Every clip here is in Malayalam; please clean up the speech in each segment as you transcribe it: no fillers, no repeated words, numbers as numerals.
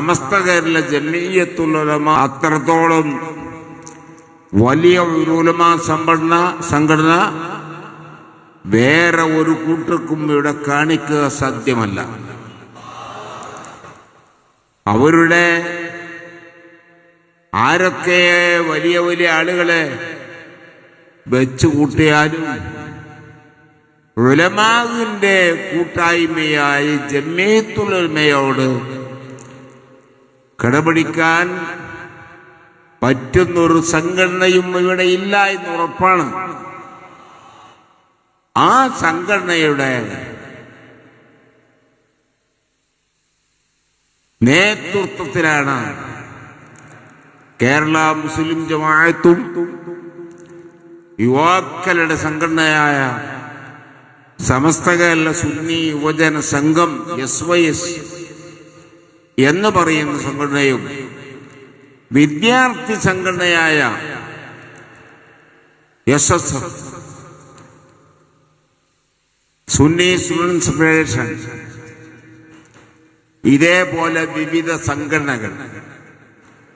സമസ്ത കേരള ജംഇയ്യത്തുൽ ഉലമ അത്രത്തോളം വലിയ ഒരു ഉലമാ സംഘടന വേറെ ഒരു കൂട്ടർക്കും ഇവിടെ കാണിക്കുക സാധ്യമല്ല. അവരുടെ ആരൊക്കെ വലിയ വലിയ ആളുകളെ വെച്ചു കൂട്ടിയാലും ഉലമാവിന്റെ കൂട്ടായ്മയായി ജംഇയ്യത്തുൽ ഉലമയോട് കടപിടിക്കാൻ പറ്റുന്നൊരു സംഘടനയും ഇവിടെ ഇല്ല എന്ന് ഉറപ്പാണ്. ആ സംഘടനയുടെ നേതൃത്വത്തിലാണ് കേരള മുസ്ലിം ജമാഅത്തും യുവാക്കളുടെ സംഘടനയായ സമസ്ത കേരള സുന്നി യുവജന സംഘം SYS എന്ന് പറയുന്ന സംഘടനയും വിദ്യാർത്ഥി സംഘടനയായ SSF സുന്നി സ്റ്റുഡൻസ് ഫെഡറേഷൻ ഇതേപോലെ വിവിധ സംഘടനകൾ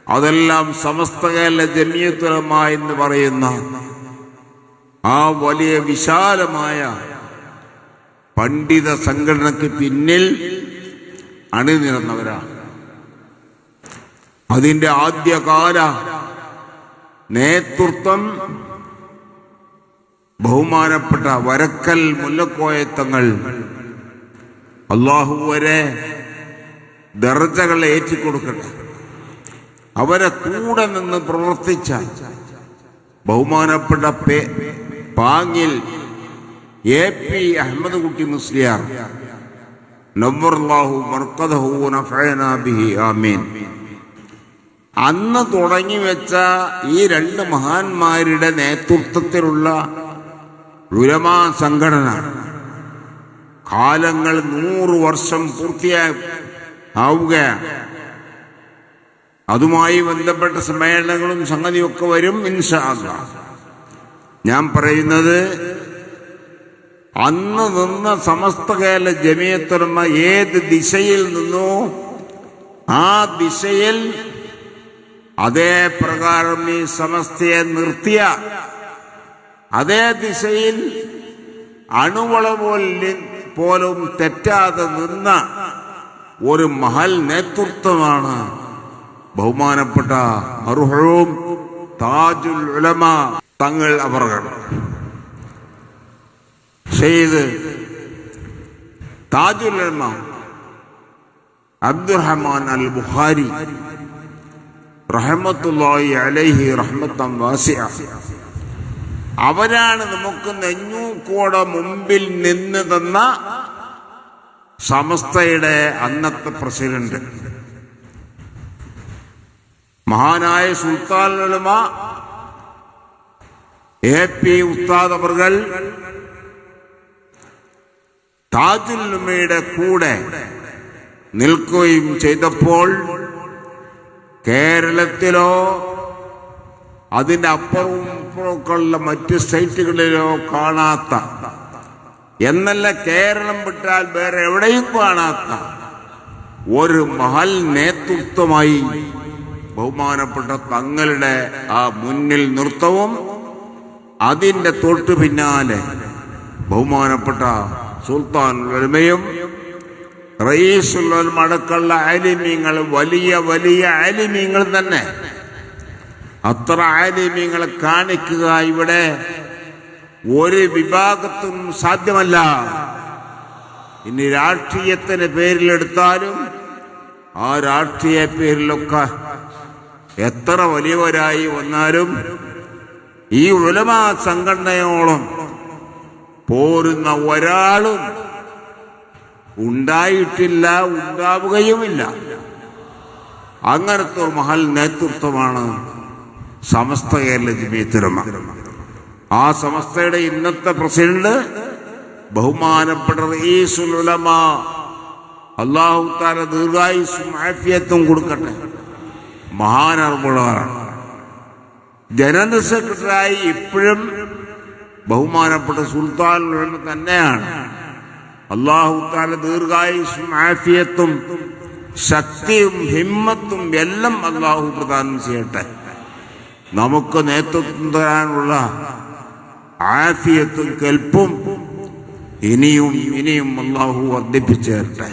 അതെല്ലാം സമസ്ത കേരള ജംഇയ്യത്തുൽ ഉലമ എന്ന് പറയുന്ന ആ വലിയ വിശാലമായ പണ്ഡിത സംഘടനയ്ക്ക് പിന്നിൽ അണിനിരന്നവരാണ്. അതിന്റെ ആദ്യകാല നേതൃത്വം ബഹുമാനപ്പെട്ട വരക്കൽ മുല്ലക്കോയ തങ്ങൾ അല്ലാഹു വരെ ദർജകൾ ഏറ്റിക്കൊടുക്കട്ടെ. അവരെ കൂടെ നിന്ന് പ്രവർത്തിച്ച ബഹുമാനപ്പെട്ട പാങ്ങിൽ AP അഹമ്മദ് കുട്ടി മുസ്ലിയാർ നവ്വറല്ലാഹു മർഖദഹു വനഫഅനാ ബിഹി ആമീൻ. അന്ന് തുടങ്ങി വെച്ച ഈ രണ്ട് മഹാന്മാരുടെ നേതൃത്വത്തിലുള്ള ഉലമാ സംഘടന കാലങ്ങൾ 100 വർഷം പൂർത്തിയാവുകയാണ്. അതുമായി ബന്ധപ്പെട്ട സമ്മേളനങ്ങളും സംഗതിയൊക്കെ വരും ഇൻഷാ അല്ലാഹ്. ഞാൻ പറയുന്നത് അന്ന് നിന്ന സമസ്ത കേരള ജംഇയ്യത്തുൽ ഉലമ ഏത് ദിശയിൽ നിന്നോ ആ ദിശയിൽ അതേ പ്രകാരം ഈ സമസ്തയെ നിർത്തിയ അതേ ദിശയിൽ അണുവള പോലും തെറ്റാതെ നിന്ന ഒരു മഹൽ നേതൃത്വമാണ് ബഹുമാനപ്പെട്ട മർഹൂം താജുൽ ഉലമ തങ്ങൾ അവർകൾ. സയ്യിദ് താജുൽ ഉലമ അബ്ദുറഹ്മാൻ അൽ ബുഖാരി റഹ്മത്തുള്ളാഹി അലൈഹി റഹ്മത്തൻ വാസിഅ അവരാണ് നമുക്ക് നെഞ്ഞൂക്കോടെ മുമ്പിൽ നിന്ന് തന്ന സമസ്തയുടെ അന്നത്തെ പ്രസിഡന്റ്. മഹാനായ സുൽത്താനുൽ ഉലമ AP ഉസ്താദ് അവർകൾ താജുൽ ഉലമയുടെ കൂടെ നിൽക്കുകയും ചെയ്തപ്പോൾ കേരളത്തിലോ അതിന്റെ അപ്പുറവും ഇപ്പുറമൊക്കെയുള്ള മറ്റ് സ്റ്റേറ്റുകളിലോ കാണാത്ത എന്നല്ല കേരളം വിട്ടാൽ വേറെ എവിടെയും കാണാത്ത ഒരു മഹൽ നേതൃത്വമായി ബഹുമാനപ്പെട്ട തങ്ങളുടെ ആ മുന്നിൽ നൃത്തവും അതിന്റെ തൊട്ടു പിന്നാലെ ബഹുമാനപ്പെട്ട സുൽത്താനുൽ ഉലമയും റഈസുൽ ഉലമ അടക്കമുള്ള ആലിമീങ്ങൾ വലിയ വലിയ ആലിമീങ്ങൾ തന്നെ. അത്ര ആലിമീങ്ങളെ കാണിക്കുക ഇവിടെ ഒരു വിഭാഗത്തും സാധ്യമല്ല. ഇനി രാഷ്ട്രീയത്തിന്റെ പേരിലെടുത്താലും ആ രാഷ്ട്രീയ പേരിലൊക്കെ എത്ര വലിയവരായി വന്നാലും ഈ ഉലമാ സംഘടനയോളം പോരുന്ന ഒരാളും ഉണ്ടായിട്ടില്ല, ഉണ്ടാവുകയുമില്ല. അങ്ങനത്തെ ഒരു മഹൽ നേതൃത്വമാണ് സമസ്ത കേരള ജംഇയ്യത്തുൽ ഉലമ. ആ സമസ്തയുടെ ഇന്നത്തെ പ്രസിഡന്റ് ബഹുമാനപ്പെട്ട റഈസുൽ ഉലമ അല്ലാഹു തആല ദീർഘായുസ്സും ആഫിയത്തും കൊടുക്കട്ടെ. മഹാനർമുള്ളവരാണ്. ജനറൽ സെക്രട്ടറിയായി ഇപ്പോഴും ബഹുമാനപ്പെട്ട സുൽത്താനുൽ ഉലമ തന്നെയാണ്. അല്ലാഹു തആല ദീർഘായുസ്സും ആഫിയത്തും ശക്തിയും ഹിമ്മത്തും എല്ലാം അള്ളാഹു പ്രദാനം ചെയ്യട്ടെ. നമുക്ക് നേതൃത്വം തരാനുള്ള ആഫിയത്തും കെൽപ്പും ഇനിയും അള്ളാഹു വർദ്ധിപ്പിച്ചു തരട്ടെ.